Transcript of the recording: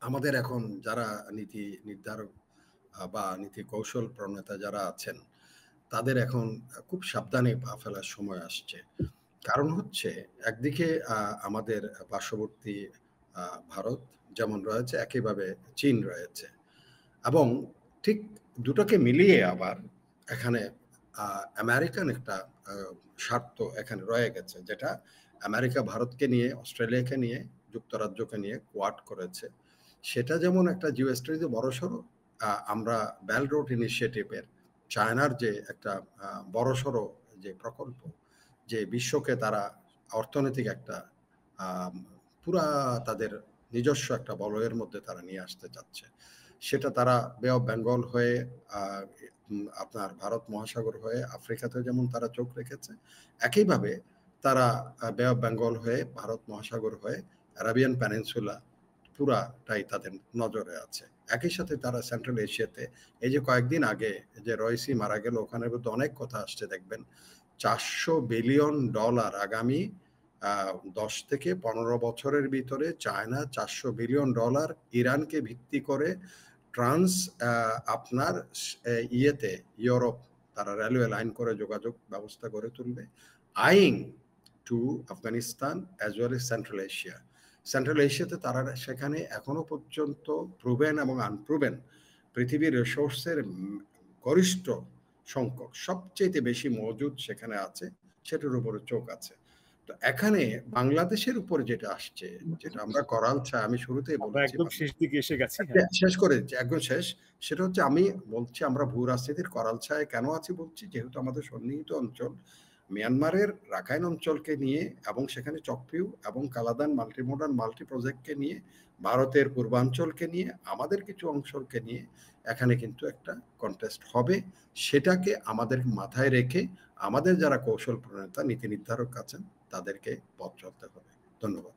আমাদের এখন যারা নীতি নির্ধারক বা নীতি কৌশল প্রণেতা যারা আছেন, তাদের এখন খুব সাবধানে পা ফেলার সময় আসছে। কারণ হচ্ছে একদিকে আমাদের পার্শ্ববর্তী ভারত যেমন রয়েছে, একইভাবে চীন রয়েছে, এবং ঠিক দুটোকে মিলিয়ে আবার এখানে আমেরিকান একটা স্বার্থ এখানে রয়ে গেছে, যেটা আমেরিকা ভারতকে নিয়ে, অস্ট্রেলিয়াকে নিয়ে, যুক্তরাজ্যকে নিয়ে কোয়াড করেছে। সেটা যেমন একটা জিও স্ট্র্যাটেজি বড়সড়, আমরা বেল্ট রোড ইনিশিয়েটিভের চায়নার যে একটা বড়সড় যে প্রকল্প, যে বিশ্বকে তারা অর্থনৈতিক একটা পুরা তাদের নিজস্ব একটা বলয়ের মধ্যে তারা নিয়ে আসতে চাচ্ছে, সেটা তারা বে অফ বেঙ্গল হয়ে আপনার ভারত মহাসাগর হয়ে আফ্রিকাতে যেমন তারা চোখ রেখেছে, একইভাবে তারা বে অফ বেঙ্গল হয়ে ভারত মহাসাগর হয়ে আরাবিয়ান প্যানিনসুলা পুরাটাই তাদের নজরে আছে। একই সাথে তারা সেন্ট্রাল এশিয়াতে, এই যে কয়েকদিন আগে যে রয়সি মারা গেল, ওখানের মধ্যে অনেক কথা আসছে দেখবেন, $400 বিলিয়ন আগামী 10 থেকে 15 বছরের ভিতরে চায়না $400 বিলিয়ন ইরানকে ভিত্তি করে ট্রান্স আপনার ইয়েতে ইউরোপ তারা রেলওয়ে লাইন করে যোগাযোগ ব্যবস্থা করে তুলবে, আইং to Afghanistan as well as Central Asia. Central এশিয়াতে তারা সেখানে এখনো পর্যন্ত প্রুভেন এবং আনপ্রুভেন পৃথিবীর রিসোর্সের গরিষ্ঠ সংখ্যক সবচেয়ে বেশি মজুদ সেখানে আছে, সেটার উপরে চোখ আছে। তো এখানে বাংলাদেশের উপর যেটা আসছে, যেটা আমরা করাল ছায়, আমি শুরুতেই বলেছি, একদম শেষ দিকে এসে গেছি, শেষ করে দিচ্ছি, একদম শেষ। সেটা হচ্ছে আমি বলছি আমরা ভূ রাজনীতির করাল ছায় কেন আছি বলছি, যেহেতু আমাদের সন্নিহিত অঞ্চল মিয়ানমারের রাখাইন অঞ্চলকে নিয়ে এবং সেখানে চকপিউ এবং কালাদান মাল্টিমোডাল মাল্টি প্রজেক্টকে নিয়ে, ভারতের পূর্বাঞ্চলকে নিয়ে, আমাদের কিছু অংশকে নিয়ে এখানে কিন্তু একটা কন্টেস্ট হবে। সেটাকে আমাদের মাথায় রেখে আমাদের যারা কৌশল প্রণেতা নীতি নির্ধারক আছেন তাদেরকে পথ চলতে হবে। ধন্যবাদ।